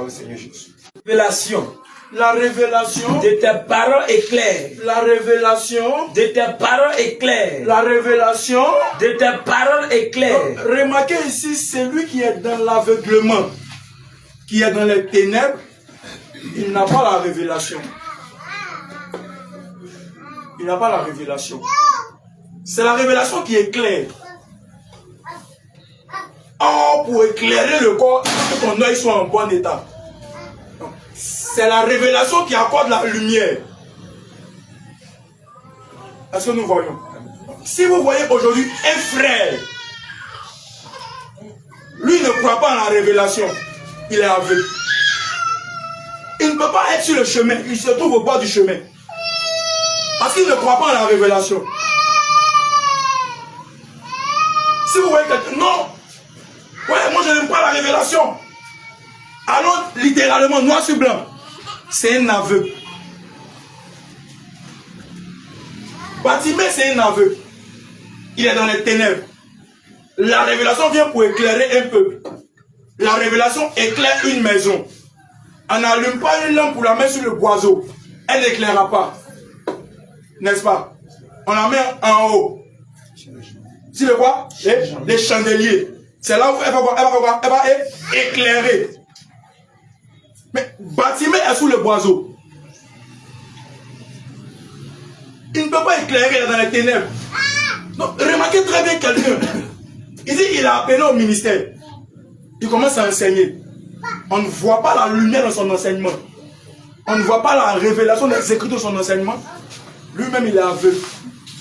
le Seigneur Jésus. Révélation. La révélation De tes paroles éclair. La révélation De tes paroles éclair. La révélation De tes paroles éclair. Remarquez ici, celui qui est dans l'aveuglement, qui est dans les ténèbres, il n'a pas la révélation. Il n'a pas la révélation. C'est la révélation qui éclaire. Oh, pour éclairer le corps, que ton œil soit en bon état. C'est la révélation qui accorde la lumière. Est-ce que nous voyons? Si vous voyez aujourd'hui un frère, lui ne croit pas en la révélation, il est aveugle. Il ne peut pas être sur le chemin, il se trouve au bord du chemin. Parce qu'il ne croit pas en la révélation. Si vous voyez quelqu'un, non, ouais, moi je n'aime pas la révélation. Allons littéralement noir sur blanc. C'est un aveugle. Bartimée, c'est un aveugle. Il est dans les ténèbres. La révélation vient pour éclairer un peuple. La révélation éclaire une maison. On n'allume pas une lampe pour la mettre sur le boiseau. Elle n'éclairera pas. N'est-ce pas? On la met en haut. Sur le quoi? Les chandeliers. C'est là où elle va éclairer. Mais Bartimée est sous le boiseau. Il ne peut pas éclairer dans les ténèbres. Donc, remarquez très bien quelqu'un. Il dit qu'il a appelé au ministère. Il commence à enseigner. On ne voit pas la lumière dans son enseignement. On ne voit pas la révélation des écritures de son enseignement. Lui-même, il est aveugle.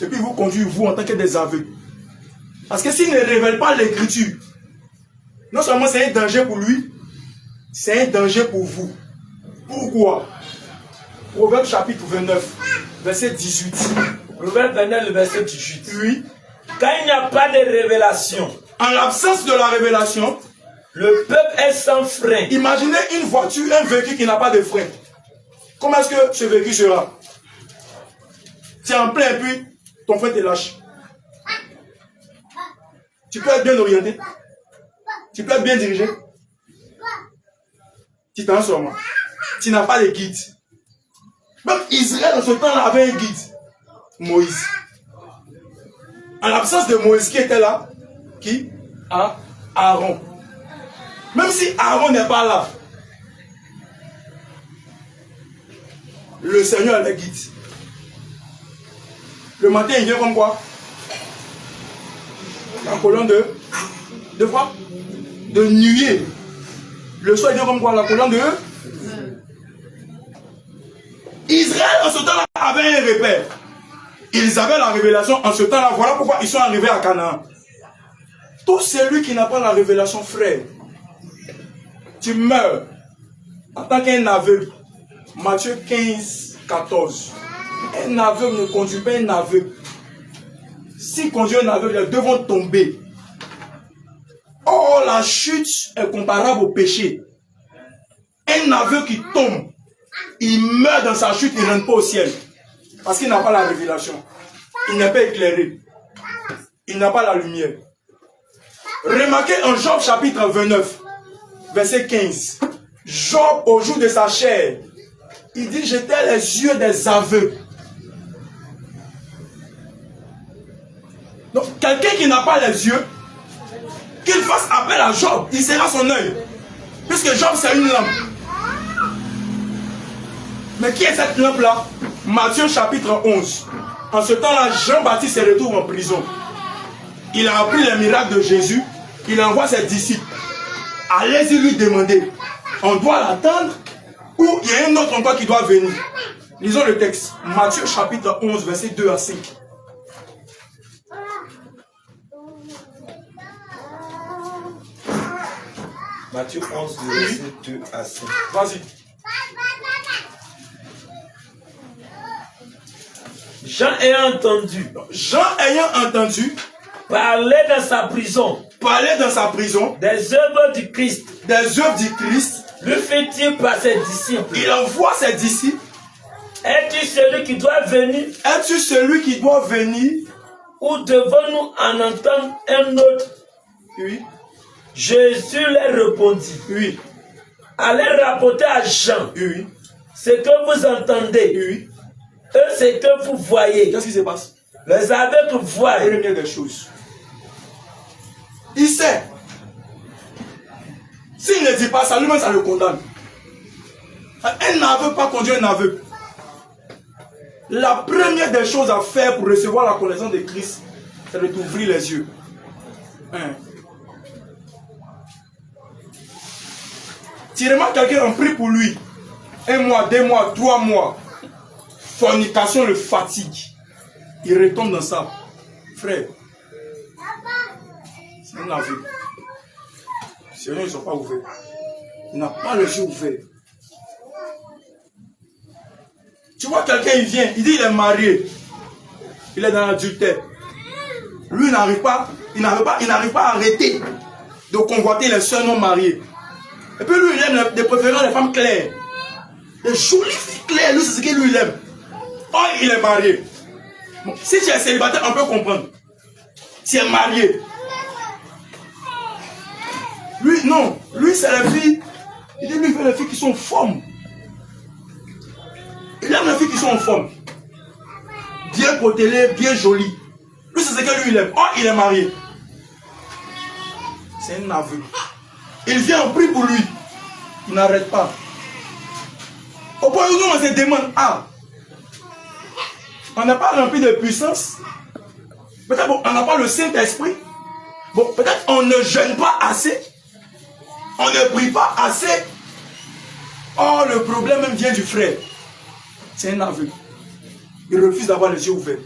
Et puis, il vous conduit, vous, en tant que des aveugles. Parce que s'il ne révèle pas l'écriture, non seulement c'est un danger pour lui, c'est un danger pour vous. Pourquoi? Proverbe chapitre 29, verset 18. Proverbe 29, le verset 18. Oui. Quand il n'y a pas de révélation, En l'absence de la révélation, le peuple est sans frein. imaginez une voiture, un véhicule qui n'a pas de frein. Comment est-ce que ce véhicule sera? Tu es en plein et puis ton frein te lâche. Tu peux être bien orienté. Tu peux être bien dirigé. Tu t'en sors, moi. Tu n'as pas de guide. Même Israël, en ce temps-là, avait un guide. Moïse. En l'absence de Moïse, qui était là? Qui? Aaron. Même si Aaron n'est pas là, le Seigneur les guide. Le matin, il vient comme quoi? La colonne de quoi? De nuée. Le soir, il vient comme quoi? La colonne de Israël, en ce temps-là, avait un repère. Ils avaient la révélation en ce temps-là. Voilà pourquoi ils sont arrivés à Canaan. Tout celui qui n'a pas la révélation, frère, tu meurs en tant qu'un aveugle. Matthieu 15, 14. Un aveugle ne conduit pas un aveugle. S'il conduit un aveugle, les deux vont tomber. Or, la chute est comparable au péché. Un aveugle qui tombe, il meurt dans sa chute, il ne rentre pas au ciel. Parce qu'il n'a pas la révélation. Il n'est pas éclairé. Il n'a pas la lumière. Remarquez en Job chapitre 29, verset 15. Job, au jour de sa chair, il dit: j'étais les yeux des aveugles. Donc, quelqu'un qui n'a pas les yeux, qu'il fasse appel à Job, il sera son œil. Puisque Job, c'est une lampe. Mais qui est cette lampe-là? Matthieu chapitre 11. En ce temps-là, Jean-Baptiste se retrouve en prison. Il a appris les miracles de Jésus. Il envoie ses disciples. Allez-y lui demander. On doit l'attendre ou il y a un autre encore qui doit venir. Lisons le texte. Matthieu chapitre 11, verset 2 à 5. Matthieu 11, verset 2 à 5. Vas-y. Jean ayant entendu parler dans sa prison des œuvres du Christ, lui fait-il par ses disciples. Il envoie ses disciples. Es-tu celui qui doit venir ou devons-nous en entendre un autre? Oui. Jésus leur répondit. Oui. allez rapporter à Jean Oui. ce que vous entendez Oui. et ce que vous voyez. Qu'est-ce qui se passe? Les aveugles voient. Première des choses. Il sait. S'il ne dit pas ça, lui-même, ça le condamne. Un aveugle pas conduire un aveugle. La première des choses à faire pour recevoir la connaissance de Christ, c'est de t'ouvrir les yeux. Tu remarques quelqu'un en prie pour lui. 1 mois, 2 mois, 3 mois. Fornication le fatigue. Il retombe dans ça. Frère, c'est un aveugle. Ses yeux ne sont pas ouverts. Il n'a pas les yeux ouverts. Tu vois quelqu'un, il vient, il dit il est marié. Il est dans l'adultère. Lui, il n'arrive pas à arrêter de convoiter les seuls non mariés. Et puis lui, il aime de préférence les femmes claires. Les jolies filles claires, lui, c'est ce que lui, il aime. Oh, il est marié. Bon, si tu es célibataire, on peut comprendre. Tu es marié. Lui, non. Lui, c'est les filles. Il dit, lui, il veut les filles qui sont en forme. Il aime les filles qui sont en forme. Bien potelées, bien jolies. Lui, c'est ce que lui, il aime. Oh, il est marié. C'est un aveugle. Il vient en prie pour lui. Il n'arrête pas. Au point où nous, on se demande, on n'a pas rempli de puissance. Peut-être on n'a pas le Saint-Esprit. Bon, peut-être on ne jeûne pas assez. On ne prie pas assez. Oh, le problème même vient du frère. C'est un aveugle. Il refuse d'avoir les yeux ouverts.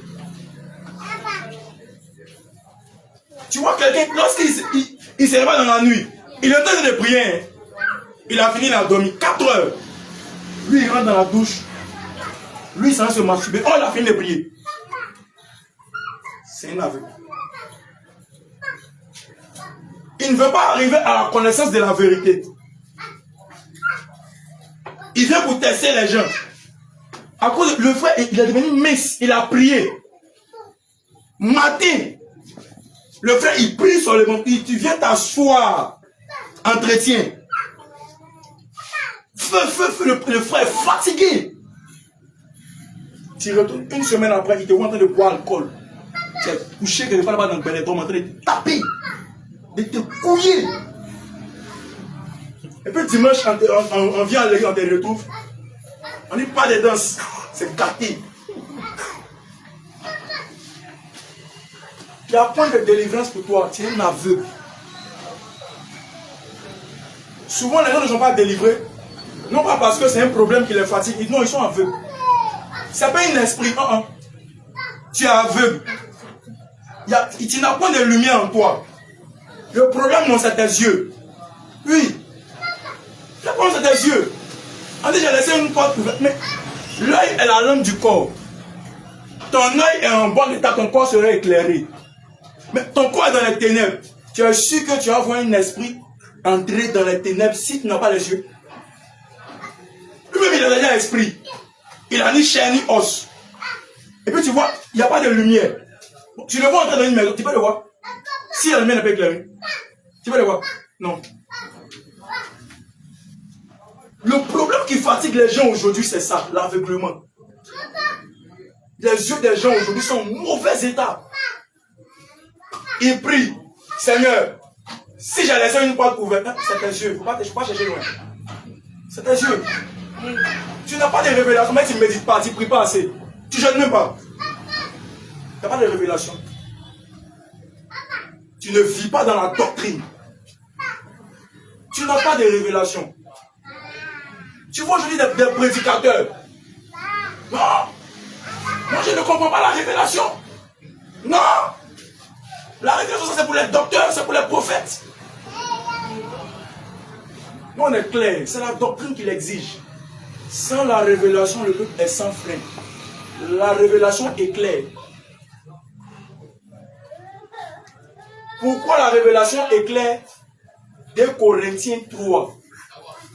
Tu vois quelqu'un, lorsqu'il se lève dans la nuit, il est en train de prier. Il a fini, il a dormi 4 heures. Lui, il rentre dans la douche. Lui, il s'en va se masturber. Oh, il a fini de prier. C'est un aveugle. Il ne veut pas arriver à la connaissance de la vérité. Il vient pour tester les gens. À cause le frère, il est devenu mince. Il a prié. Matin, le frère, il prie sur le banc. Tu viens t'asseoir. Entretien. Le frère est fatigué. Tu retournes une semaine après, il te voit en train de boire alcool. Tu es couché quelque part là-bas dans le pénétrum, en train de te taper, de te couiller. Et puis dimanche, on vient à l'église, on te retrouve. On dit pas de danse, c'est gâté. Il y a point de délivrance pour toi, tu es un aveugle. Souvent, les gens ne sont pas délivrés. Non pas parce que c'est un problème qui les fatigue. Non, ils sont aveugles. Ce n'est pas un esprit. Tu es aveugle. Tu n'as pas de lumière en toi. Le problème, non, c'est tes yeux. Oui. Le problème, c'est tes yeux. On dit, j'ai laissé une porte ouverte. Mais l'œil est la lampe du corps. Ton œil est en bon état, ton corps serait éclairé. Mais ton corps est dans les ténèbres. Tu es sûr que tu vas voir un esprit entrer dans les ténèbres si tu n'as pas les yeux. Lui-même, il a déjà l'esprit. Il a ni chair ni os. Et puis tu vois, il n'y a pas de lumière. Tu le vois entrer dans une maison, tu peux le voir. Si la lumière n'est pas éclairée, tu peux le voir. Non. Le problème qui fatigue les gens aujourd'hui, c'est ça, l'aveuglement. Les yeux des gens aujourd'hui sont en mauvais état. Ils prient, Seigneur, si j'ai laissé une porte ouverte, c'est tes yeux, il ne faut pas chercher loin. C'est tes yeux. Tu n'as pas de révélation, mais tu ne médites pas, tu ne pries pas assez. Tu ne jeûnes même pas. Tu n'as pas de révélation. Tu ne vis pas dans la doctrine. Tu n'as pas de révélation. Tu vois aujourd'hui des prédicateurs. Non. Moi, je ne comprends pas la révélation. Non. La révélation, c'est pour les docteurs, c'est pour les prophètes. Nous, on est clair. C'est la doctrine qui l'exige. Sans la révélation, le peuple est sans frein. La révélation est claire. Pourquoi la révélation est claire? 2 Corinthiens 3,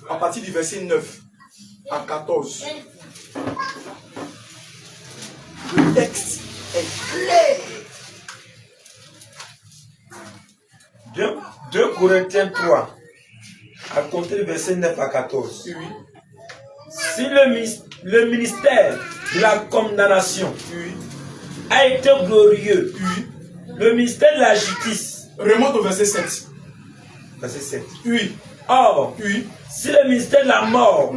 à partir du verset 9 à 14. Le texte est clair. 2 Corinthiens 3, À compter du verset 9 à 14. Oui. Si le ministère de la condamnation Oui. a été glorieux, Oui. le ministère de la justice, Remonte au verset 7. Verset 7. Oui. or, Oui. si le ministère de la mort,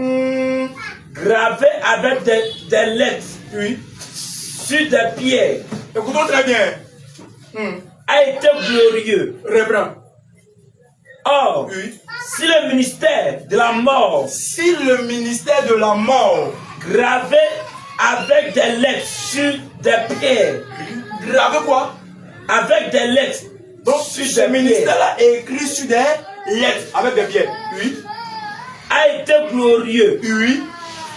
gravé avec des lettres Oui. sur des pierres, Écoutons très bien. a été glorieux, Reprends. or, Oui. si le ministère de la mort, Si le ministère de la mort, gravé avec des lettres sur des pierres, gravé quoi? avec des lettres Donc, sur ce des ministère-là est écrit sur des lettres avec des pierres. Oui. a été glorieux, Oui.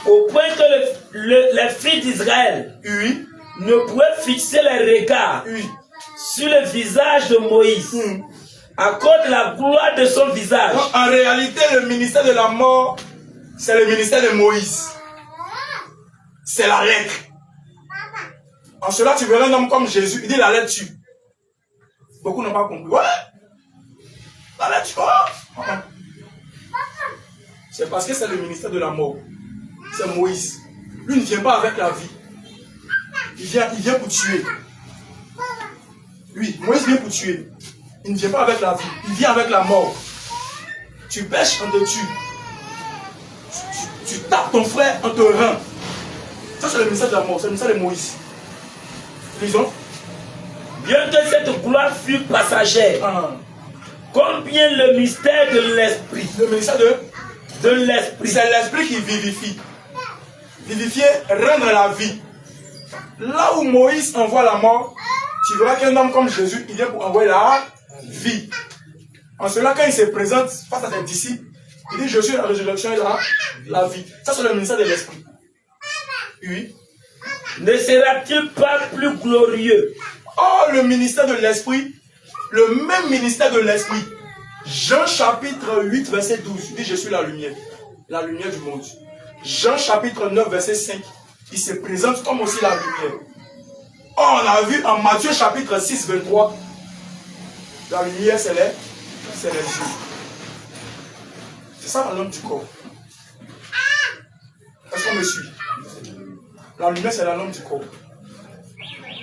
au point que les filles d'Israël Oui. ne pouvaient fixer les regards Oui. sur le visage de Moïse à cause de la gloire de son visage. Donc, en réalité, le ministère de la mort, c'est le ministère de Moïse. C'est la lettre. En cela, tu verras un homme comme Jésus. Il dit la lettre tue. Beaucoup n'ont pas compris. Ouais. La lettre tue. Oh. C'est parce que c'est le ministère de la mort. C'est Moïse. Lui ne vient pas avec la vie. Il vient pour tuer. Oui, Moïse vient pour tuer. Il ne vient pas avec la vie. Il vient avec la mort. Tu pêches, on te tue. Tu tapes ton frère, on te rend. Ça, c'est le ministère de la mort. C'est le ministère de Moïse. Lisons. Bien que cette gloire fût passagère, combien le mystère de l'esprit, Le ministère de l'esprit, c'est l'esprit qui vivifie. Vivifier, rendre la vie. Là où Moïse envoie la mort, tu verras qu'un homme comme Jésus, il vient pour envoyer la vie. En cela, quand il se présente face à ses disciples, il dit, je suis la résurrection et la vie. Ça, c'est le ministère de l'esprit. Oui. ne sera-t-il pas plus glorieux? Oh, le ministère de l'esprit, le même ministère de l'esprit. Jean chapitre 8, verset 12, il dit, je suis la lumière du monde. Jean chapitre 9, verset 5, il se présente comme aussi la lumière. Oh, on a vu en Matthieu chapitre 6, 23, la lumière c'est les yeux. C'est ça la lampe du corps. Est-ce qu'on me suit? La lumière c'est la lampe du corps.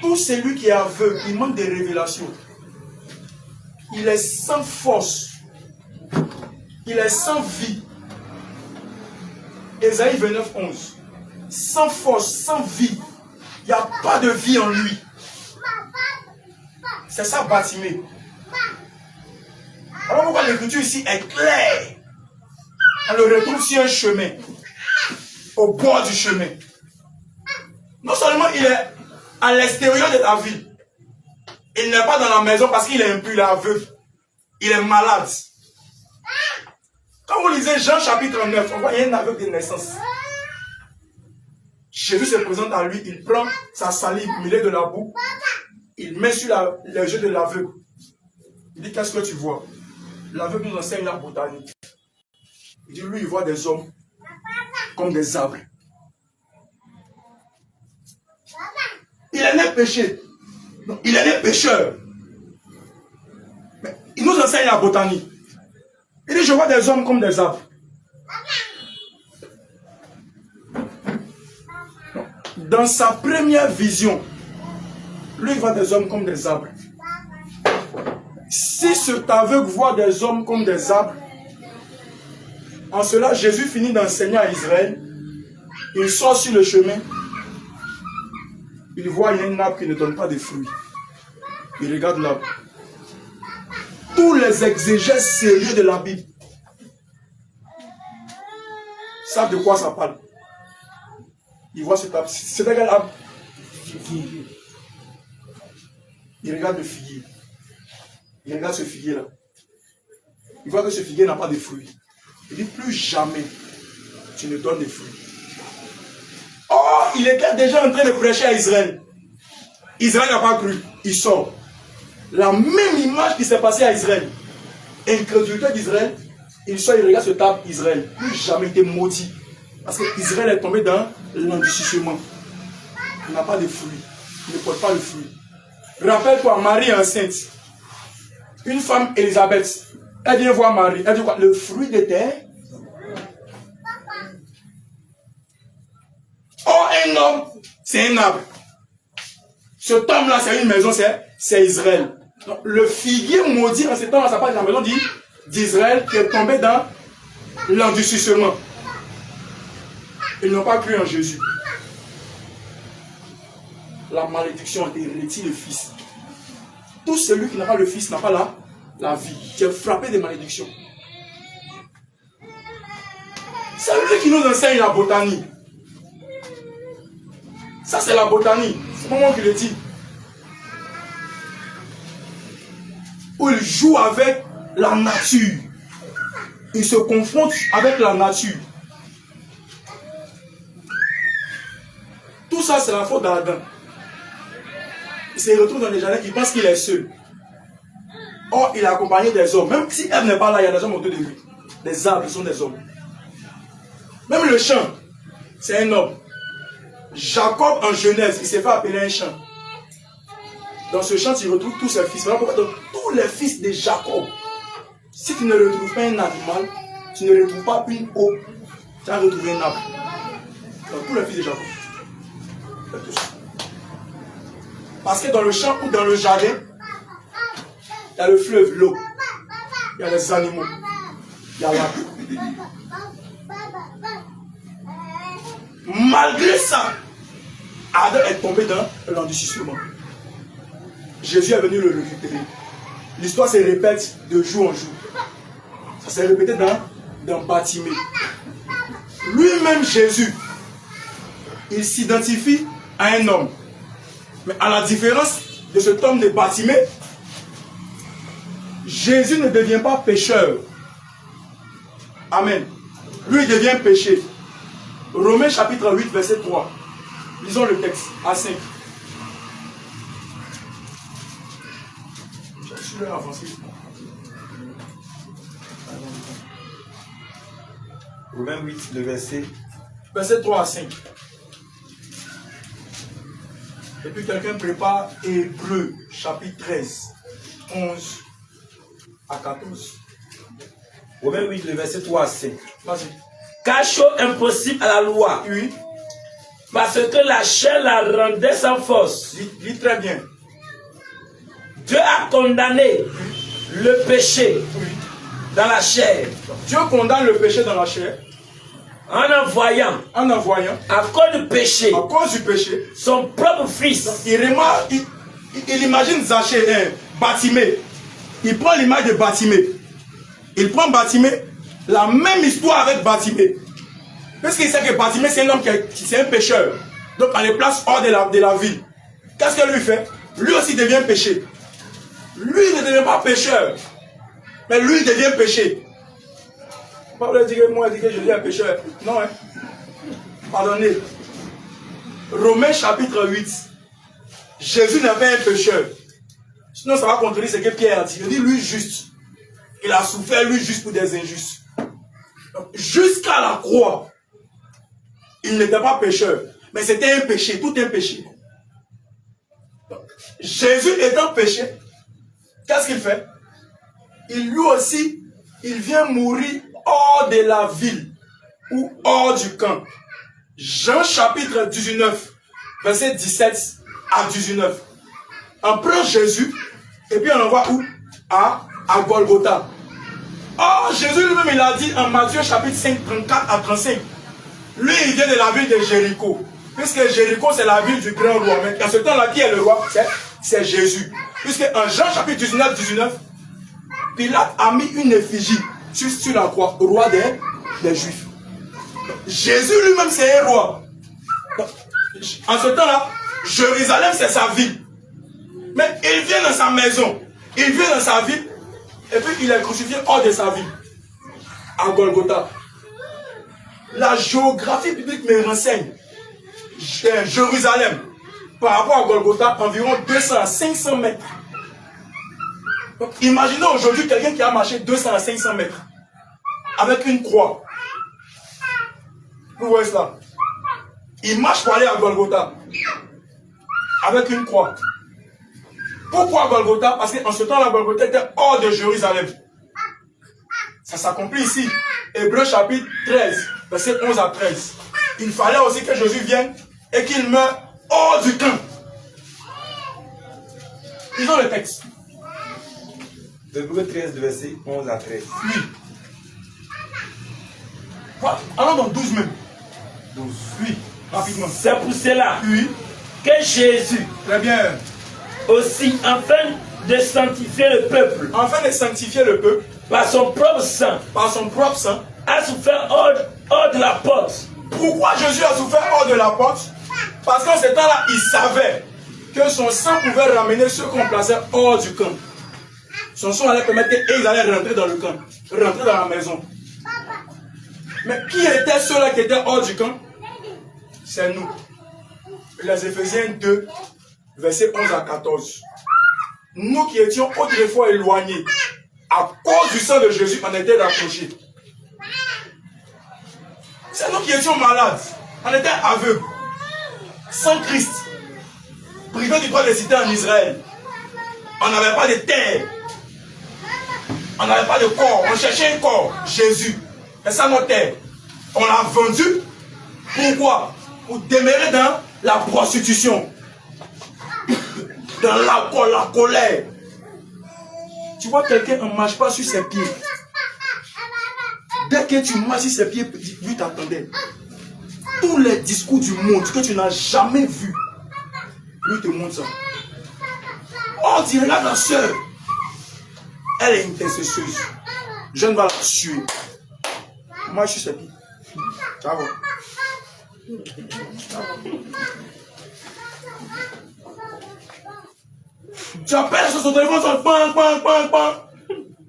Tout celui qui est aveugle, il manque de révélations. Il est sans force. Il est sans vie. Ésaïe 29, 11. Sans force, sans vie. Il n'y a pas de vie en lui. C'est ça, Bartimée. Alors pourquoi l'écriture ici est claire? On le retrouve sur un chemin. Au bord du chemin. Non seulement il est à l'extérieur de la ville. Il n'est pas dans la maison parce qu'il est impur, il est aveugle. Il est malade. Quand vous lisez Jean chapitre 9, on voit qu'il y a un aveugle de naissance. Jésus se présente à lui, il prend sa salive, il met de la boue, il met sur les yeux de l'aveugle. Il dit, qu'est-ce que tu vois? L'aveugle nous enseigne la botanique. Il dit, lui, il voit des hommes comme des arbres. Il est né péché. Non, il est né pécheur. Mais il nous enseigne la botanique. Il dit, je vois des hommes comme des arbres. Dans sa première vision, lui il voit des hommes comme des arbres. Si cet aveugle voit des hommes comme des arbres, en cela Jésus finit d'enseigner à Israël. Il sort sur le chemin. Il voit il y a un arbre qui ne donne pas de fruits. Il regarde l'arbre. Tous les exégètes sérieux de la Bible savent de quoi ça parle. Il voit cet arbre. C'est un quel arbre? Il regarde le figuier. Il regarde ce figuier-là. Il voit que ce figuier n'a pas de fruits. Il dit, plus jamais tu ne donnes de fruits. Oh, il était déjà en train de prêcher à Israël. Israël n'a pas cru. Il sort. La même image qui s'est passée à Israël. Incrédulité d'Israël. Il sort, il regarde ce arbre Israël. Plus jamais été maudit. Parce que Israël est tombé dans l'endurcissement. Il n'a pas de fruits. Il ne porte pas de fruits. Rappelle-toi, Marie est enceinte. Une femme, Élisabeth, Elle vient voir Marie. Elle dit quoi? Le fruit de tes... Oh, un homme, c'est un arbre. Cet homme-là, c'est une maison, c'est Israël. Donc, le figuier maudit en ce temps-là, ça parle de la maison d'Israël qui est tombé dans l'endurcissement. Ils n'ont pas cru en Jésus. La malédiction a hérité le Fils. Tout celui qui n'a pas le Fils n'a pas la vie. Tu es frappé de malédiction. C'est lui qui nous enseigne la botanie. Ça, c'est la botanie. C'est pas moi qui le dis. Où il joue avec la nature. Il se confronte avec la nature. Tout ça, c'est la faute d'Adam. Il se retrouve dans les jardins qui pense qu'il est seul. Or, il est accompagné des hommes. Même si Ève n'est pas là, il y a des hommes autour de lui. Les arbres sont des hommes. Même le champ, c'est un homme. Jacob, en Genèse, il s'est fait appeler un champ. Dans ce champ, tu retrouves tous ses fils. Voilà pourquoi tous les fils de Jacob, si tu ne retrouves pas un animal, tu ne retrouves pas une eau, tu vas retrouver un arbre. Donc, tous les fils de Jacob. Tous. Parce que dans le champ ou dans le jardin, il y a le fleuve, l'eau. Il y a les animaux. Il y a l'arbre. Malgré ça, Adam est tombé dans l'endurcissement. Jésus est venu le récupérer. L'histoire se répète de jour en jour. Ça s'est répété dans Bartimée. Lui-même, Jésus, il s'identifie à un homme. Mais à la différence de cet homme de Bartimée, Jésus ne devient pas pécheur. Amen. Lui, il devient péché. Romains chapitre 8, verset 3. Lisons le texte à 5. Je suis là avancé. Romains 8, le verset 3 à 5. Et puis quelqu'un prépare Hébreux chapitre 13, 11 à 14. Romains 8, le verset 3 à 5. Vas-y. Car chose impossible à la loi. Oui. Parce que la chair la rendait sans force. Lis très bien. Dieu a condamné le péché dans la chair. Dieu condamne le péché dans la chair. En envoyant, à cause du péché, son propre fils. Il imagine Zachée, Bartimée. Il prend l'image de Bartimée. Il prend Bartimée, la même histoire avec Bartimée. Parce qu'il sait que Bartimée, c'est un homme qui est un pécheur. Donc, on les place hors de la ville. Qu'est-ce que lui fait? Lui aussi devient péché. Lui ne devient pas pécheur. Mais lui devient péché. Pas vous dire que moi, je dis que je suis un pécheur. Non, hein. Pardonnez. Romains chapitre 8. Jésus n'est pas un pécheur. Sinon, ça va contredire ce que Pierre a dit. Il dit, lui juste. Il a souffert, lui juste pour des injustes. Jusqu'à la croix, il n'était pas pécheur. Mais c'était un péché, tout un péché. Jésus étant péché, qu'est-ce qu'il fait? Il lui aussi, il vient mourir hors de la ville ou hors du camp. Jean chapitre 19, verset 17 à 19. On prend Jésus et puis on l'envoie où? À Golgotha. Or, Jésus lui-même, il a dit en Matthieu chapitre 5, 34 à 35. Lui, il vient de la ville de Jéricho. Puisque Jéricho, c'est la ville du grand roi. Mais en ce temps-là, qui est le roi? C'est Jésus. Puisque en Jean chapitre 19, Pilate a mis une effigie sur la croix, roi des Juifs. Jésus lui-même, c'est un roi. En ce temps-là, Jérusalem, c'est sa ville. Mais il vient dans sa maison. Il vient dans sa ville. Et puis il est crucifié hors de sa ville. À Golgotha. La géographie biblique me renseigne. Jérusalem, par rapport à Golgotha, environ 200 à 500 mètres. Donc, imaginez aujourd'hui quelqu'un qui a marché 200 à 500 mètres avec une croix. Vous voyez cela? Il marche pour aller à Golgotha avec une croix. Pourquoi Golgotha? Parce qu'en ce temps-là, Golgotha était hors de Jérusalem. Ça s'accomplit ici. Hébreux chapitre 13, verset 11 à 13. Il fallait aussi que Jésus vienne et qu'il meure hors du camp. Ils ont le texte. Hébreux 13, verset 11 à 13. Oui. Voilà. Allons dans 12 même. 12. Oui, rapidement. C'est pour cela Oui. que Jésus, Très bien. aussi, afin de sanctifier le peuple, Afin de sanctifier le peuple, par son propre sang, par son propre sang. a souffert hors de la porte. Pourquoi Jésus a souffert hors de la porte? Parce qu'en ce temps-là, il savait que son sang pouvait ramener ceux qu'on plaçait hors du camp. Son sang allait permettre qu'ils allaient rentrer dans le camp, rentrer dans la maison. Mais qui étaient ceux-là qui étaient hors du camp? C'est nous. Les Éphésiens 2, versets 11 à 14. Nous qui étions autrefois éloignés, à cause du sang de Jésus, on était rapprochés. C'est nous qui étions malades. On était aveugles. Sans Christ. Privés du droit de cité en Israël. On n'avait pas de terre. On n'avait pas de corps. On cherchait un corps. Jésus. Et ça, notre terre. On l'a vendu. Pourquoi? Pour demeurer dans la prostitution. Dans la colère. Tu vois, quelqu'un ne marche pas sur ses pieds. Dès que tu marches sur ses pieds, lui t'attendait. Tous les discours du monde que tu n'as jamais vu, lui te montre ça. Oh, tu regardes la soeur. Elle est intercesseuse. Je ne vais la tuer. Marche sur ses pieds. Ça va. Tu appelles sur son téléphone, son pan, pan, pan, pan.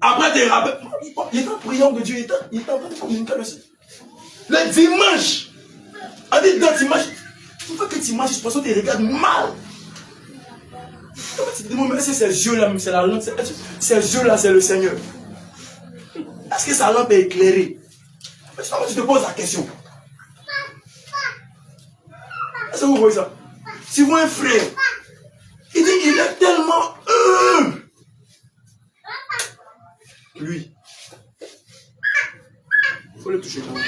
Après, tu rappelles. Il est en prière de Dieu, il est en train de communiquer le Seigneur. Le dimanche, on dit dans dimanche, il faut que dimanche, je pense que tu regardes mal. Tu te demandes, est-ce que ces yeux-là, c'est la lampe, ces yeux-là, c'est le Seigneur? Est-ce que sa lampe est éclairée? Tu te poses la question. Est-ce que vous voyez ça? Tu vois un frère, il dit, il est tellement humble. Lui, il faut le toucher d'abord.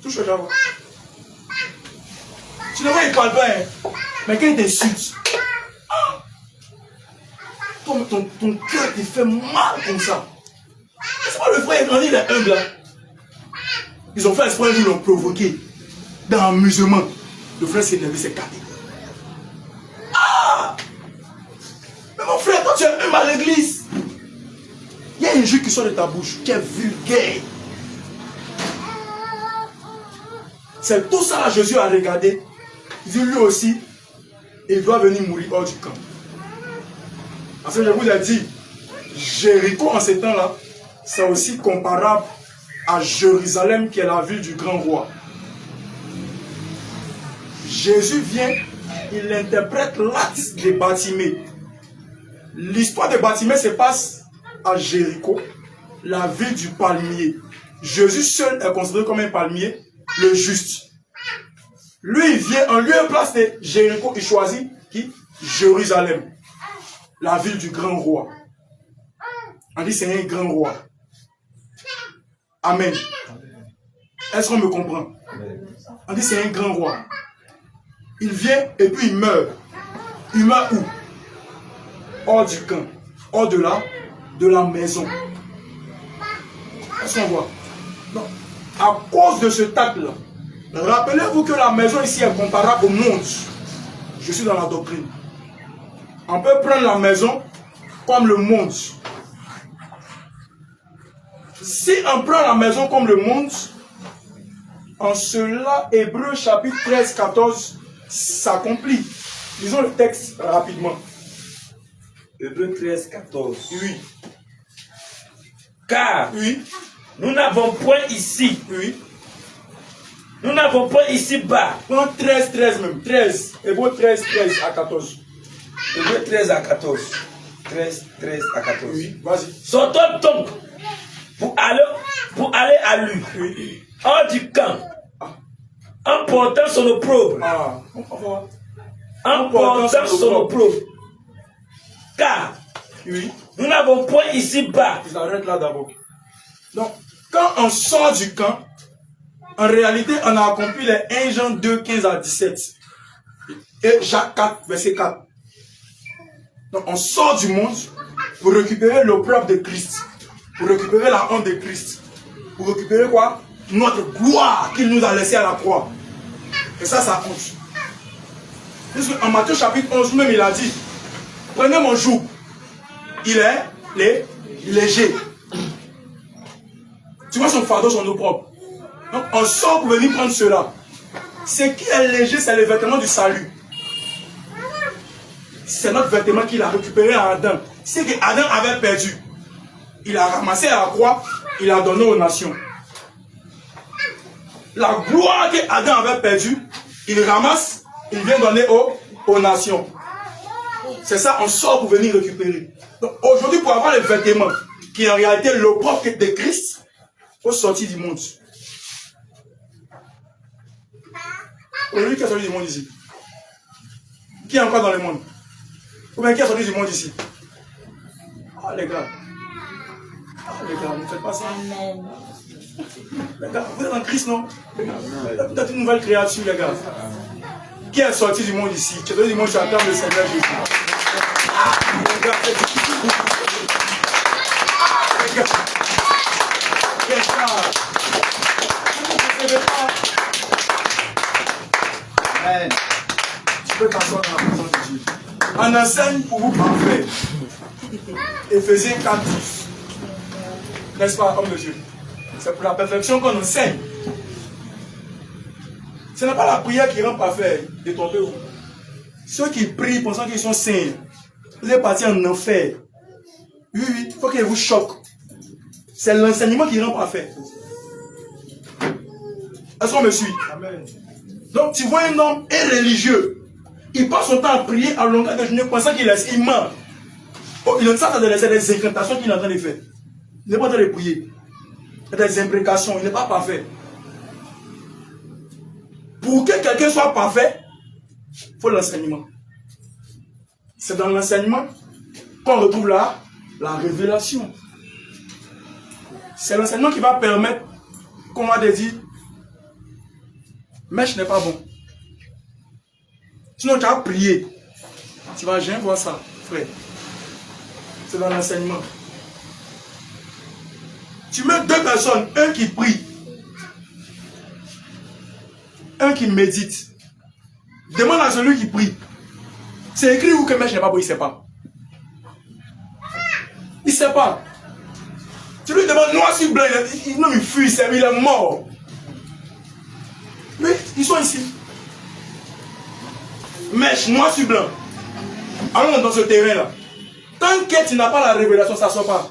Touche d'abord. Tu le vois, il ne parle pas, hein. Mais quand il t'insulte, ton cœur te fait mal comme ça. C'est pas le frère, il est humble là. Ils ont fait exprès, ils l'ont provoqué. Dans l'amusement, le frère s'est levé, s'est cassé. Ah! Mais mon frère, toi tu es humble à l'église. Il y a un jeu qui sort de ta bouche qui est vulgaire. C'est tout ça là, Jésus a regardé. Il dit lui aussi, il doit venir mourir hors du camp. Parce que je vous ai dit, Jéricho en ces temps-là, c'est aussi comparable à Jérusalem qui est la ville du grand roi. Jésus vient, il interprète l'acte de Bartimée. L'histoire de Bartimée se passe à Jéricho, la ville du palmier. Jésus seul est considéré comme un palmier, le juste. Lui, il vient en lieu et place de Jéricho, il choisit qui? Jérusalem, la ville du grand roi. On dit c'est un grand roi. Amen. Est-ce qu'on me comprend? On dit c'est un grand roi. Il vient et puis il meurt. Il meurt où? Hors du camp, hors de la maison. Est-ce qu'on voit? Non. À cause de ce acte-là, rappelez-vous que la maison ici est comparable au monde. Je suis dans la doctrine. On peut prendre la maison comme le monde. Si on prend la maison comme le monde, en cela, Hébreux chapitre 13, 14 s'accomplit. Lisons le texte rapidement. Hébreux 13, 14. Oui. Car Oui. nous n'avons point ici. Oui. Nous n'avons point ici bas. Prends 13, 13 même. 13. Hébreux 13, 13 à 14. Hébreux 13 à 14. 13, 13 à 14. Oui. Vas-y. Sortons donc pour aller à lui, Oui. hors du camp, en portant son opprobre. Ah. On va voir. En portant son opprobre. Car Oui. Nous n'avons point ici-bas. Ils arrêtent là d'abord. Donc, quand on sort du camp, en réalité, on a accompli les 1 Jean 2, 15 à 17. Et Jacques 4, verset 4. Donc, on sort du monde pour récupérer l'opprobre de Christ. Pour récupérer la honte de Christ. Pour récupérer quoi? Notre gloire qu'il nous a laissée à la croix. Et ça honte. En Matthieu chapitre 11, même il a dit, prenez mon joug. Il est léger. Tu vois, son fardeau, son opprobre. Donc, on sort pour venir prendre cela. Ce qui est léger, c'est le vêtement du salut. C'est notre vêtement qu'il a récupéré à Adam. C'est que Adam avait perdu. Il a ramassé à la croix, il a donné aux nations. La gloire que Adam avait perdue, il ramasse, il vient donner aux nations. C'est ça, on sort pour venir récupérer. Donc aujourd'hui, pour avoir les vêtements, qui est en réalité l'opprobre de Christ, il faut sortir du monde. Aujourd'hui, qui est sorti du monde ici? Qui est encore dans le monde? Ou bien qui est sorti du monde ici? Ah les gars. Ah les gars, ne faites pas ça. Les gars, vous êtes en Christ, non? Vous êtes une nouvelle créature, les gars. Qui est sorti du monde ici? Qui est sorti du monde, tu attends le Seigneur Jésus. Ah les gars, c'est difficile. Ah les gars. Les gars. Vous ne savez pas. Amen. Tu peux t'asseoir dans la présence de Dieu. On enseigne pour vous parfaire. Éphésiens 4, 10. N'est-ce pas, homme de Dieu? C'est pour la perfection qu'on enseigne. Ce n'est pas la prière qui rend parfait. Détrompez-vous. Ceux qui prient pensant qu'ils sont saints, vous êtes partis en enfer. Oui, oui, il faut qu'ils vous choquent. C'est l'enseignement qui rend parfait. Est-ce qu'on me suit? Amen. Donc tu vois un homme religieux. Il passe son temps à prier à longueur de journée pensant qu'il ment. Oh, il est en train de laisser des incantations qu'il est en train de faire. Il n'est pas en train de prier. Il y a des imprécations. Il n'est pas parfait. Pour que quelqu'un soit parfait, il faut l'enseignement. C'est dans l'enseignement qu'on retrouve la révélation. C'est l'enseignement qui va permettre qu'on va te dire, Mèche n'est pas bon. Sinon tu as prié. Tu vas jamais voir ça, frère. C'est dans l'enseignement. Tu mets deux personnes, un qui prie, un qui médite. Demande à celui qui prie. C'est écrit où que Mèche n'est pas bon, il ne sait pas. Il ne sait pas. Tu lui demandes noir sur blanc, il fuit, il est mort. Mais ils sont ici. Mèche, noir sur blanc. Allons dans ce terrain-là. Tant que tu n'as pas la révélation, ça ne sort pas.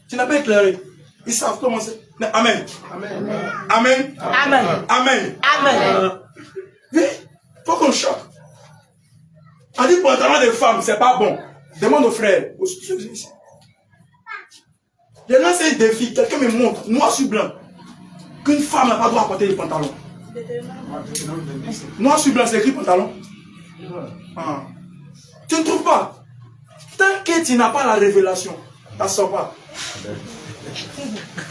Tu n'as pas éclairé. Ils savent comment c'est. Amen. Amen. Amen. Amen. Amen. Amen. Oui, il faut qu'on choque. On dit pour un talent de femme, c'est pas bon. Demande aux frères. Je lance un défi. Quelqu'un me montre, noir sur blanc, qu'une femme n'a pas le droit à porter des pantalons. Noir sur blanc, c'est écrit pantalon. Ah. Tu ne trouves pas. Tant que tu n'as pas la révélation, ça ne sort pas.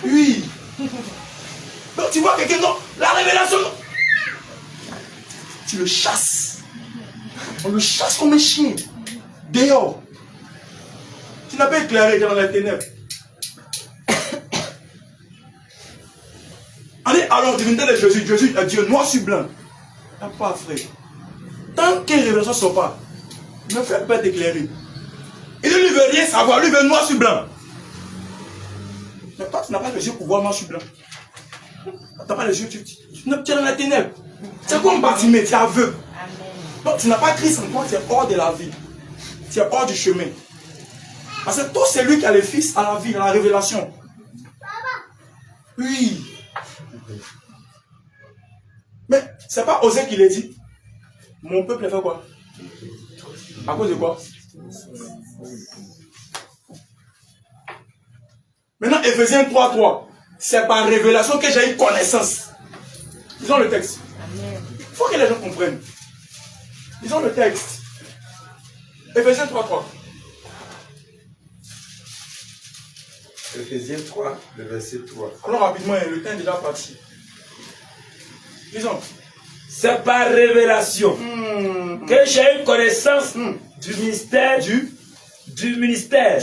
Oui. Donc tu vois quelqu'un, non, la révélation. Tu le chasses. On le chasse comme un chien. Dehors. Tu n'as pas éclairé dans les ténèbres. Allez, alors, divinité de Jésus. Jésus a Dieu noir sur blanc. Il n'y a pas, frère. Tant que la révélation ne sort pas, ne fais pas t'éclairer. Il ne veut rien savoir, lui veut noir sur blanc. Mais toi, tu n'as pas les yeux pour voir noir sur blanc. Tu n'as pas les yeux, tu es dans la ténèbres. C'est comme bâtiment, tu es aveugle. Donc, tu n'as pas Christ en toi, tu es hors de la vie. Tu es hors du chemin. Parce que tout c'est lui qui a le Fils à la vie, à la révélation. Oui. Mais c'est pas Osée qui l'a dit. Mon peuple fait quoi? À cause de quoi? Maintenant, Éphésiens 3:3. C'est par révélation que j'ai eu connaissance. Lisons le texte. Il faut que les gens comprennent. Lisons le texte. Éphésiens 3:3. Éphésiens 3, le verset 3. Alors rapidement, le temps est déjà parti. Disons. C'est par révélation que j'ai une connaissance du ministère. Du ministère.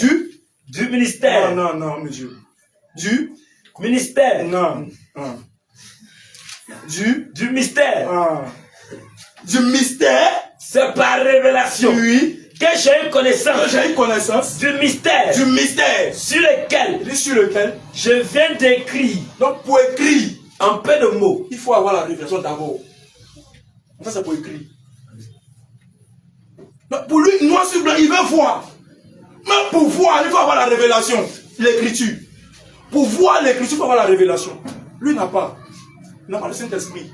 Du ministère. Non, non, monsieur. Du ministère. Non. Du mystère. Du mystère. C'est par révélation. Oui. Que j'ai une connaissance. Du mystère. Du mystère. Sur lequel. Je viens d'écrire. Donc pour écrire. En peu de mots. Il faut avoir la révélation d'abord. Ça c'est pour écrire. Donc pour lui, noir sur blanc, il veut voir. Mais pour voir, il faut avoir la révélation. L'écriture. Pour voir l'écriture, il faut avoir la révélation. Lui n'a pas. Il n'a pas le Saint-Esprit.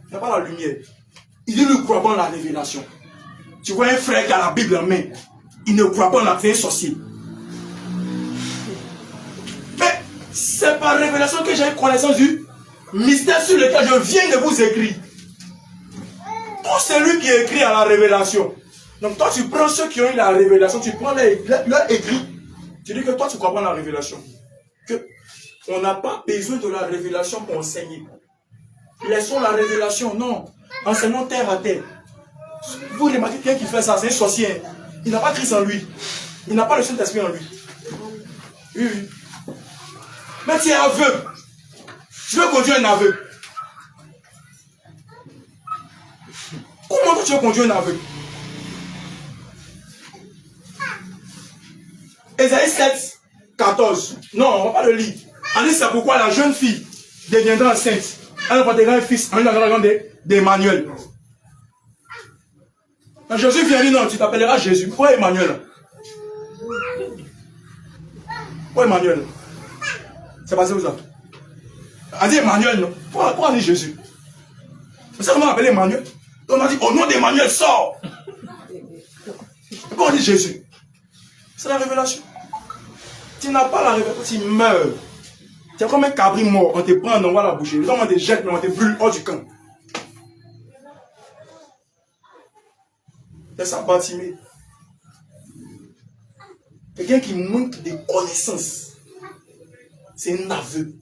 Il n'a pas la lumière. Il dit, ne croit pas en la révélation. Tu vois un frère qui a la Bible en main. Il ne croit pas en la c'est un sorcier. Mais c'est par révélation que j'ai une connaissance du mystère sur lequel je viens de vous écrire. Tout celui qui écrit à la révélation. Donc toi tu prends ceux qui ont eu la révélation, tu prends leur écrit. Tu dis que toi tu crois pas en la révélation. Que on n'a pas besoin de la révélation pour enseigner. Laissons la révélation, non. Enseignons terre à terre. Vous remarquez quelqu'un qui fait ça, c'est un sorcier. Il n'a pas Christ en lui. Il n'a pas le Saint-Esprit en lui. Oui, oui. Mais tu es aveugle. Tu veux conduire un aveugle. Comment tu veux conduire un aveugle? Ésaïe 7, 14. Non, on ne va pas le lire. On dit c'est pourquoi la jeune fille deviendra enceinte. Elle enfantera un fils en l'enfant d'Emmanuel. Quand Jésus vient dire non, tu t'appelleras Jésus. Pourquoi Emmanuel? Pourquoi Emmanuel? C'est passé où ça? On dit Emmanuel, non? Pourquoi on dit Jésus? C'est ça qu'on m'a appelé Emmanuel. On a dit au nom d'Emmanuel, sors. Pourquoi on dit Jésus? C'est la révélation. Tu n'as pas la révélation, tu meurs. Tu es comme un cabri mort, on te prend, on va la boucher. Les gens on te jette, mais on te brûle hors du camp. C'est ça, Bartimée. Quelqu'un qui manque de connaissances. C'est un aveu.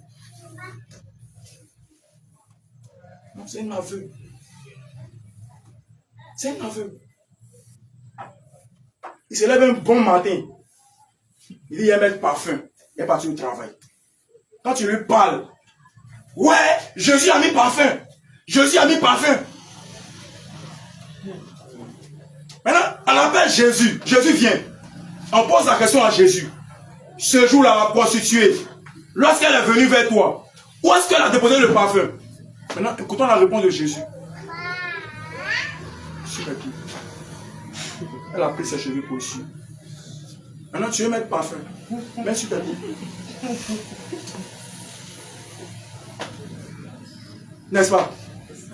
Non, c'est un aveu. C'est un aveu. Il se lève un bon matin. Il dit, il met le parfum. Il est parti au travail. Quand tu lui parles, ouais, Jésus a mis parfum. Jésus a mis parfum. Maintenant, on appelle Jésus. Jésus vient. On pose la question à Jésus. Ce jour-là, la prostituée, lorsqu'elle est venue vers toi, où est-ce qu'elle a déposé le parfum? Maintenant, écoutons la réponse de Jésus. Sur les pieds. Elle a pris ses cheveux pour ici. Maintenant, tu veux mettre parfum. Mets sur tes pieds. N'est-ce pas?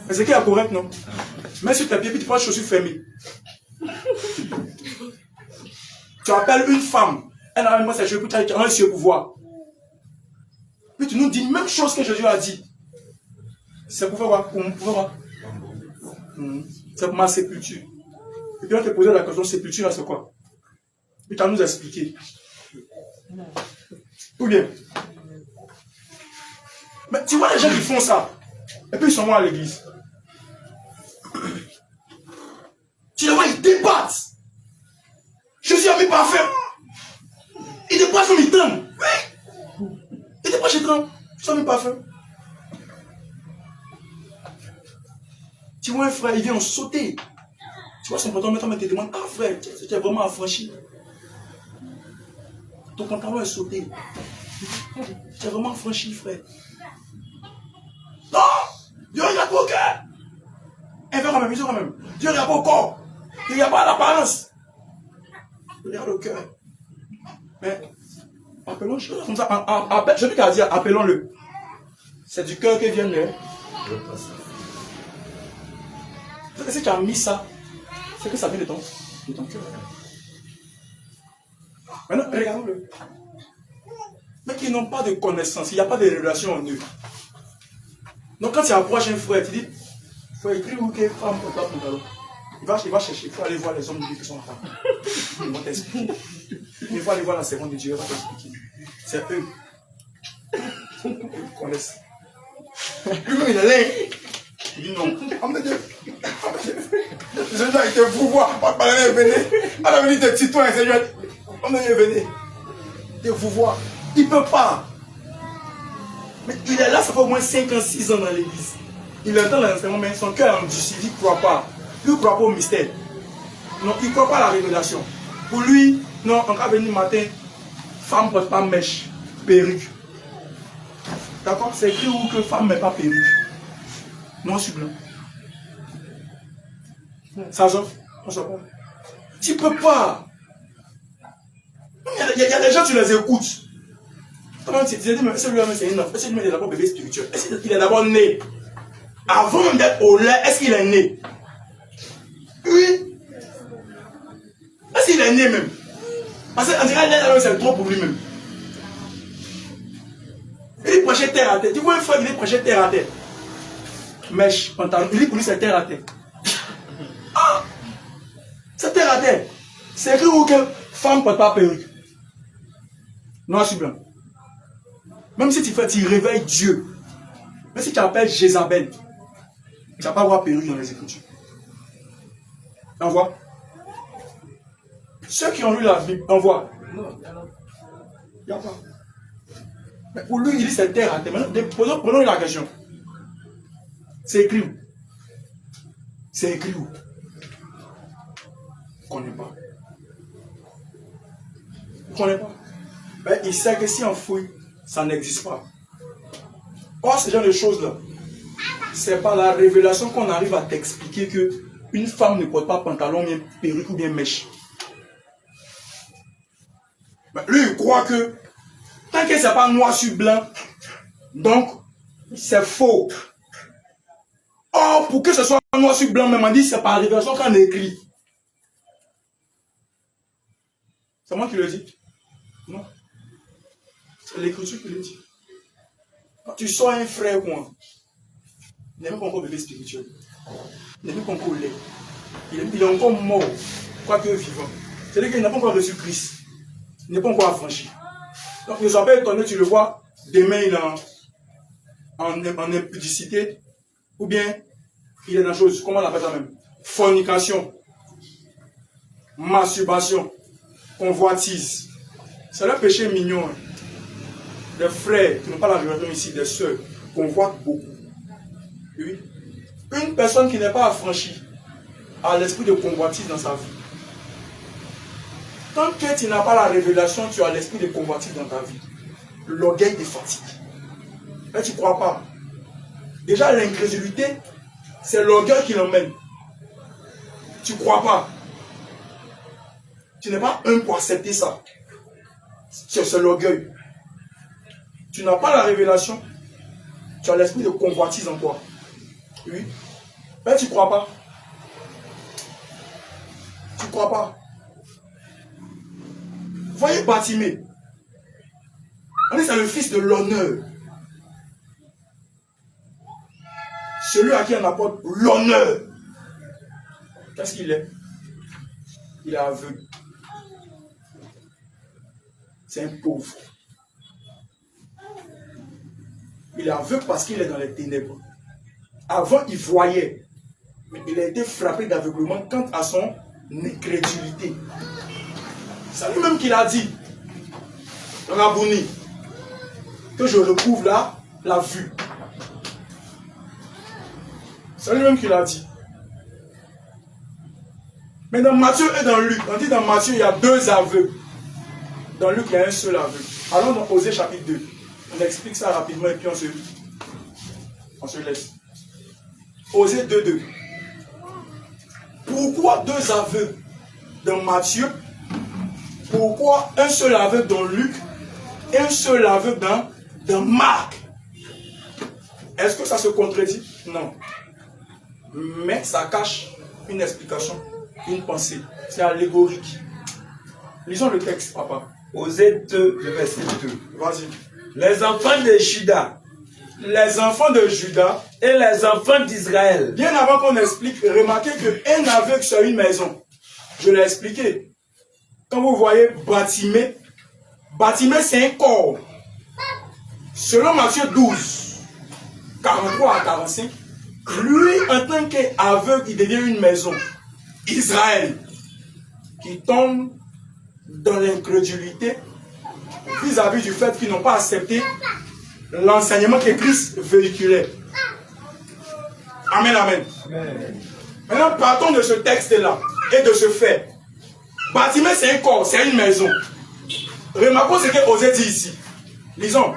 Mais c'est qui est correct, non? Mets sur tes pieds, puis tu prends les chaussures fermées. Tu appelles une femme. Elle a même ses cheveux, tu as un cieux pour voir. Puis tu nous dis même chose que Jésus a dit. C'est pour faire quoi? Pour voir. C'est pour ma sépulture. Et puis on te posait la question, sépulture là c'est quoi? Puis tu as nous expliqué. Ou bien. Mais tu vois les gens qui font ça. Et puis ils sont morts à l'église. Tu les vois, ils débattent. Jésus a mis parfum. Il dépasse son tremble. Oui. Il dépasse son tremble. Jésus a mis parfum. Tu vois un frère, il vient en sauter. Tu vois son pantalon, maintenant il te demande, ah frère, tu es vraiment affranchi. Ton pantalon est sauté. Tu es vraiment affranchi, frère. Non! Dieu regarde pas au cœur. Il veut quand même, il veut quand même. Dieu regarde pas au corps. Il regarde pas à l'apparence. Il regarde au cœur. Mais, appelons, comme ça, je ne peux qu'à dire, appelons-le. C'est du cœur que vient le. Si tu as mis ça, c'est que ça vient de ton cœur. Maintenant, regardons-le. Mais qui n'ont pas de connaissance, il n'y a pas de relation en eux. Donc quand tu approches un frère, tu dis, il faut écrire où que femme pour toi, il va chercher, il faut aller voir les hommes de Dieu qui sont là. Ils vont t'expliquer. Il faut aller voir la servante de Dieu, il va t'expliquer. C'est eux. Lui-même, il allait. Il dit non. Homme de Dieu. Ce gens étaient pouvoir. Venez. On a venu des citoyens, Seigneur. Homme de Dieu, venez. De pouvoir. Il ne peut pas. Mais il est là, ça fait au moins 5 ans, 6 ans dans l'église. Il entend l'enseignement, mais son cœur est endurci, il ne croit pas. Lui, il ne croit pas au mystère. Non, il ne croit pas à la révélation. Pour lui, non, on va venir matin, femme ne porte pas mèche, perruque. D'accord? C'est écrit où que femme ne met pas perruque. Noir sur blanc. Ça s'offre? On s'en va. Tu ne peux pas. Il y a des gens, tu les écoutes. Tu te dis, mais celui-là, c'est une offre. Est-ce qu'il est d'abord bébé spirituel? Est-ce qu'il est d'abord né? Avant même d'être au lait, est-ce qu'il est né? Oui. Est-ce qu'il est né même? Parce qu'en général, lait, c'est trop pour lui-même. Il prêchait terre à terre. Tu vois un frère qui prêchait terre à terre. Mèche, pantalon. Il dit pour lui, c'est terre à terre. Ah! C'est terre à terre. C'est écrit où que femme ne porte pas perruque. Noir sur blanc. Même si tu réveilles Dieu, même si tu appelles Jézabel, tu ne vas pas voir perruque dans les Écritures. On voit. Ceux qui ont lu la Bible, on voit. Non, il n'y a pas. Mais pour lui, il dit c'est terre à terre. Maintenant, prenons la question. C'est écrit où? C'est écrit où? On ne connaît pas. On ne connaît pas. Mais il sait que si on fouille, ça n'existe pas. Or, ce genre de choses-là, c'est par la révélation qu'on arrive à t'expliquer qu'une femme ne porte pas pantalon, bien perruque ou bien mèche. Mais lui, il croit que tant que ce n'est pas noir sur blanc, donc c'est faux. Or, pour que ce soit noir sur blanc, même on dit c'est par la révélation qu'on écrit. C'est moi qui le dis? Non. C'est l'écriture qui le dit. Quand tu sors un frère, moi, il n'est même pas encore bébé spirituel. Il n'est même pas encore lait. Il est encore mort, quoique vivant. C'est-à-dire qu'il n'a pas encore reçu Christ. Il n'est pas encore affranchi. Donc ne sois pas étonné, tu le vois, demain il est en impudicité, ou bien il est dans la chose, comment on appelle ça même? Fornication, masturbation, convoitise. C'est le péché mignon. Hein. Des frères qui n'ont pas la révélation ici, des sœurs, convoitent beaucoup. Oui. Une personne qui n'est pas affranchie a l'esprit de convoitise dans sa vie. Tant que tu n'as pas la révélation, tu as l'esprit de convoitise dans ta vie. L'orgueil te fatigue. Mais tu ne crois pas. Déjà, l'incrédulité, c'est l'orgueil qui l'emmène. Tu ne crois pas. Tu n'es pas un pour accepter ça. C'est l'orgueil. Tu n'as pas la révélation, tu as l'esprit de convoitise en toi. Oui. Mais tu ne crois pas. Tu ne crois pas. Voyez Bartimée. On dit c'est le fils de l'honneur. Celui à qui on apporte l'honneur. Qu'est-ce qu'il est? Il est aveugle. C'est un pauvre. Il est aveugle parce qu'il est dans les ténèbres. Avant, il voyait. Mais il a été frappé d'aveuglement quant à son incrédulité. C'est lui-même qui l'a dit. Rabouni. Que je recouvre la vue. C'est lui-même qui l'a dit. Mais dans Matthieu et dans Luc, on dit dans Matthieu, il y a 2 aveugles. Dans Luc, il y a un seul aveugle. Allons dans Osée chapitre 2. On explique ça rapidement et puis on se laisse. Osée 2:2. Pourquoi 2 aveugles dans Matthieu? Pourquoi un seul aveugle dans Luc et un seul aveugle dans Marc? Est-ce que ça se contredit? Non. Mais ça cache une explication, une pensée. C'est allégorique. Lisons le texte, papa. Osée 2, le verset 2. Vas-y. Les enfants de Juda. Les enfants de Juda Et les enfants d'Israël. Bien avant qu'on explique, remarquez qu'un aveugle sur une maison, je l'ai expliqué. Quand vous voyez Bartimée, Bartimée c'est un corps. Selon Matthieu 12, 43 à 45, lui, en tant qu'aveugle, il devient une maison. Israël, qui tombe dans l'incrédulité vis-à-vis du fait qu'ils n'ont pas accepté l'enseignement que Christ véhiculait. Amen, amen. Maintenant, partons de ce texte-là et de ce fait. Bartimée, c'est un corps, c'est une maison. Remarquons ce qu'Osée dit ici. Lisons.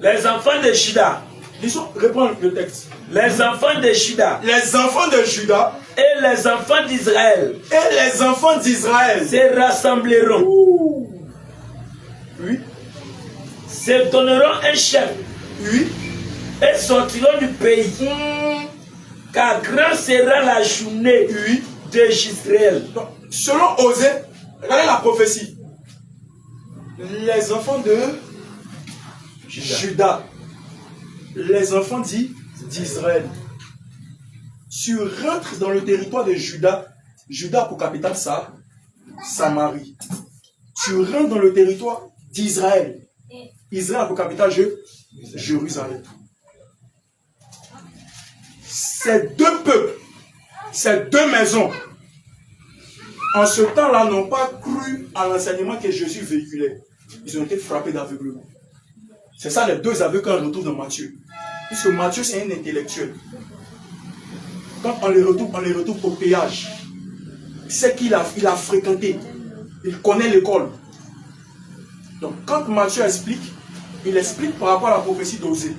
Les enfants de Juda. Lisons, reprends le texte. Les enfants de Juda. Les enfants de Juda Et les enfants d'Israël. et les enfants d'Israël Se rassembleront. Oui, Se donneront un chef. oui. Et sortiront du pays. Car grand sera la journée de Israël. Donc, selon Osée, regardez la prophétie. Les enfants de Juda, les enfants d'Israël. Tu rentres dans le territoire de Juda. Juda pour capitale Samarie. Tu rentres dans le territoire d'Israël. Israël pour capitale Jérusalem. Ces deux peuples, ces deux maisons, en ce temps-là, n'ont pas cru à l'enseignement que Jésus véhiculait. Ils ont été frappés d'aveuglement. C'est ça les deux aveugles qu'on retrouve dans Matthieu. Puisque Matthieu, c'est un intellectuel. Quand on les retrouve au péage, c'est qu'il a fréquenté. Il connaît l'école. Donc, quand Matthieu explique, il explique par rapport à la prophétie d'Osée.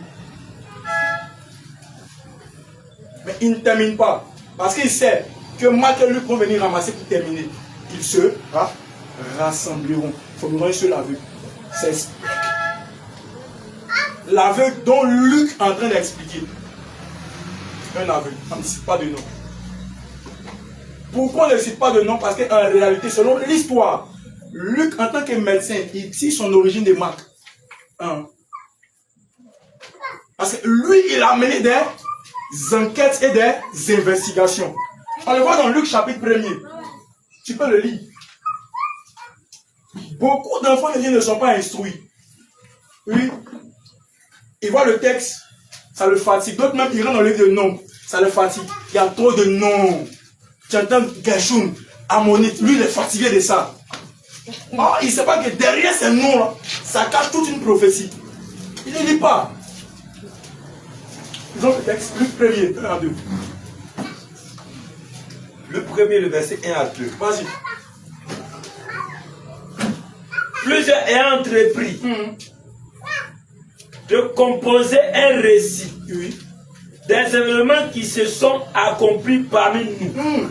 Mais il ne termine pas. Parce qu'il sait que Marc et Luc vont venir ramasser pour terminer. Ils se rassembleront. Il formeront un seul aveugle. Ça explique l'aveugle dont Luc est en train d'expliquer. Un aveugle. On ne cite pas de nom. Pourquoi on ne cite pas de nom? Parce qu'en réalité, selon l'histoire, Luc, en tant que médecin, il tire son origine de Marc. Parce que lui, il a mené des enquêtes et des investigations. On le voit dans Luc chapitre 1er. Tu peux le lire. Beaucoup d'enfants de Dieu ne sont pas instruits. Oui. Ils voient le texte, ça le fatigue. D'autres même, ils rentrent dans le livre de noms, ça le fatigue. Il y a trop de noms. Tu entends Gershom, Ammonite, lui il est fatigué de ça. Oh, il ne sait pas que derrière ces noms-là, ça cache toute une prophétie. Il ne lit pas. Ils ont le texte, Luc 1er, 1 à 2. Le premier, le verset 1 à 2. Vas-y. Plusieurs ayant entrepris de composer un récit des événements qui se sont accomplis parmi nous.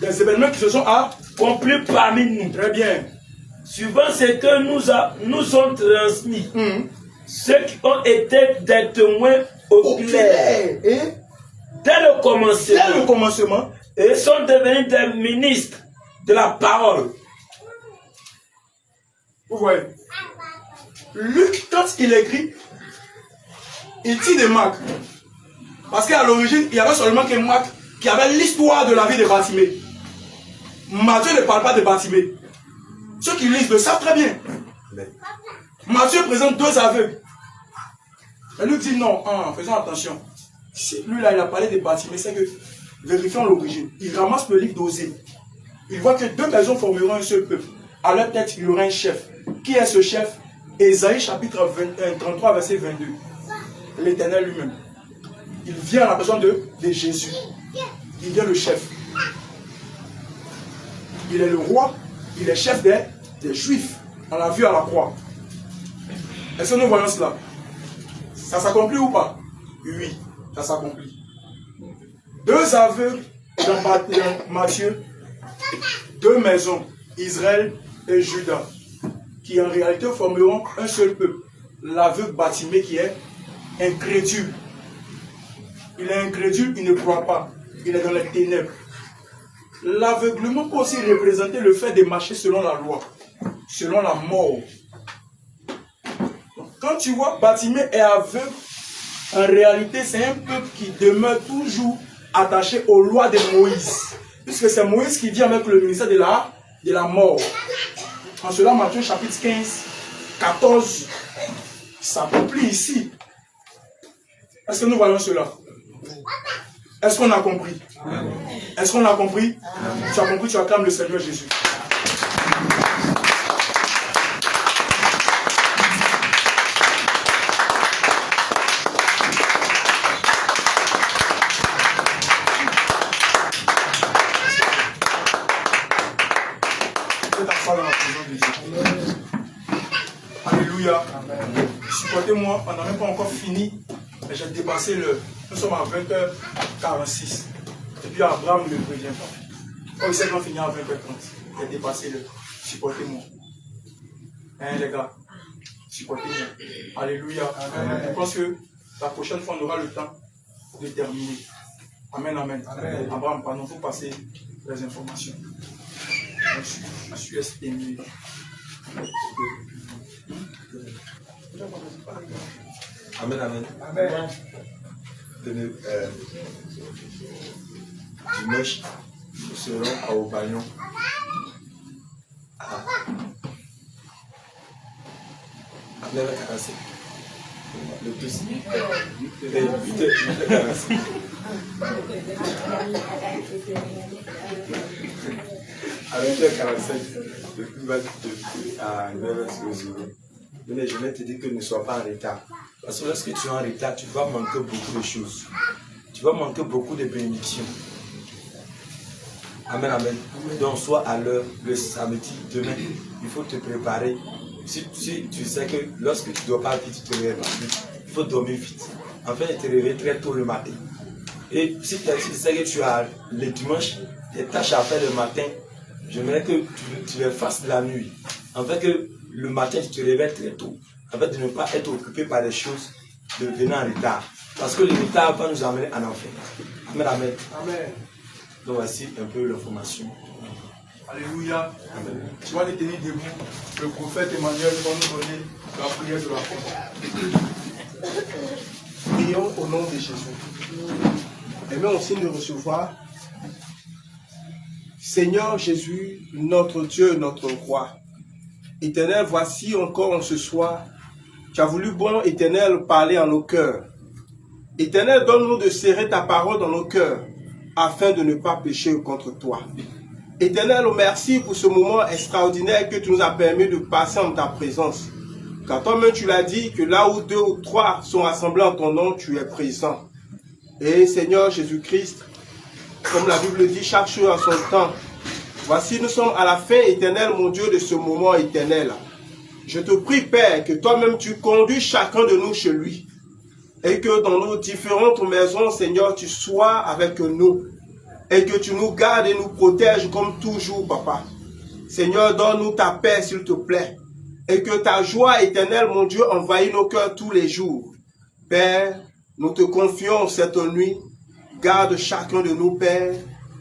Des événements qui se sont accomplis parmi nous. Très bien. Suivant ce que nous ont transmis, ceux qui ont été des témoins oculaires Et dès le commencement, et sont devenus des ministres de la parole. Vous voyez, Luc, quand il écrit, il tire de Marc. Parce qu'à l'origine, il n'y avait seulement que Marc qui avait l'histoire de la vie de Bartimée. Matthieu ne parle pas de Bartimée. Ceux qui lisent le savent très bien. Matthieu présente deux aveugles. Et Luc dit non, faisons attention. Si lui là, il a parlé de Bartimée, c'est que vérifions l'origine. Il ramasse le livre d'Osée. Il voit que deux maisons formeront un seul peuple. À leur tête, il y aura un chef. Qui est ce chef? Ésaïe chapitre 33, verset 22. L'Éternel lui-même. Il vient à la personne de Jésus. Il vient le chef. Il est le roi. Il est chef des Juifs. On l'a vu à la croix. Est-ce que nous voyons cela? Ça s'accomplit ou pas? Oui, ça s'accomplit. Deux aveugles dans Matthieu. Deux maisons, Israël et Juda, qui en réalité formeront un seul peuple. L'aveugle Bartimée qui est incrédule. Il est incrédule, il ne croit pas. Il est dans les ténèbres. L'aveuglement peut aussi représenter le fait de marcher selon la loi, selon la mort. Donc, quand tu vois Bartimée est aveugle, en réalité c'est un peuple qui demeure toujours attaché aux lois de Moïse. Puisque c'est Moïse qui vient avec le ministère de la mort. En cela, Matthieu chapitre 15, 14, s'accomplit ici. Est-ce que nous voyons cela? Est-ce qu'on a compris? Est-ce qu'on a compris? Tu as compris, tu acclames le Seigneur Jésus. Alléluia. Supportez-moi, on n'a même pas encore fini, mais j'ai dépassé le... Nous sommes à 20h46. Et puis Abraham ne revient pas. Quand il sait qu'on finit à 20h30, j'ai dépassé le... Supportez-moi. Hein les gars? Supportez-moi. Alléluia. Amen. Je pense que la prochaine fois, on aura le temps de terminer. Amen, amen. Amen. Abraham, pardon, vous passez les informations. Je suis estimé. Amen, amen. Amen. Dimanche, nous serons à Aubayon. À 9h45. Le plus. 8h45. À 8h45, le plus bas à 9h00. Mais je vais te dire que ne sois pas en retard. Parce que lorsque tu es en retard, tu vas manquer beaucoup de choses. Tu vas manquer beaucoup de bénédictions. Amen, amen. Donc, sois à l'heure le samedi, demain. Il faut te préparer. Si tu sais que lorsque tu ne dois pas vite, tu te réveilles vite. Il faut dormir vite. Enfin, te réveiller très tôt le matin. Et si tu sais que tu as le dimanche des tâches à faire le matin, j'aimerais que tu les fasses la nuit. Afin que le matin, tu te réveilles très tôt. Afin de ne pas être occupé par des choses de venir en retard. Parce que le retard va nous amener en enfer. Amen, amen. Amen. Donc voici un peu l'information. Alléluia. Amen. Tu vas les tenir debout. Le prophète Emmanuel va nous donner la prière de la foi. Prions au nom de Jésus. Aimons au signe de recevoir. Seigneur Jésus, notre Dieu, notre roi. Éternel, voici encore en ce soir. Tu as voulu, bon Éternel, parler en nos cœurs. Éternel, donne-nous de serrer ta parole dans nos cœurs, afin de ne pas pécher contre toi. Éternel, merci pour ce moment extraordinaire que tu nous as permis de passer en ta présence. Car toi-même tu l'as dit que là où 2 ou 3 sont rassemblés en ton nom, tu es présent. Et Seigneur Jésus-Christ, comme la Bible dit, chaque chose a son temps. Voici, nous sommes à la fin, Éternel, mon Dieu, de ce moment éternel. Je te prie, Père, que toi-même tu conduis chacun de nous chez lui. Et que dans nos différentes maisons, Seigneur, tu sois avec nous. Et que tu nous gardes et nous protèges comme toujours, Papa. Seigneur, donne-nous ta paix, s'il te plaît. Et que ta joie éternelle, mon Dieu, envahisse nos cœurs tous les jours. Père, nous te confions cette nuit. Garde chacun de nous, Père.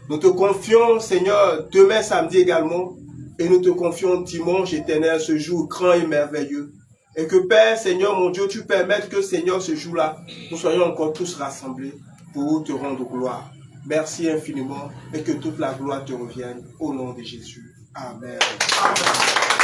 Nous te confions, Seigneur, demain samedi également. Et nous te confions dimanche éternel, ce jour grand et merveilleux. Et que Père, Seigneur, mon Dieu, tu permettes que, Seigneur, ce jour-là, nous soyons encore tous rassemblés pour te rendre gloire. Merci infiniment et que toute la gloire te revienne au nom de Jésus. Amen. Amen.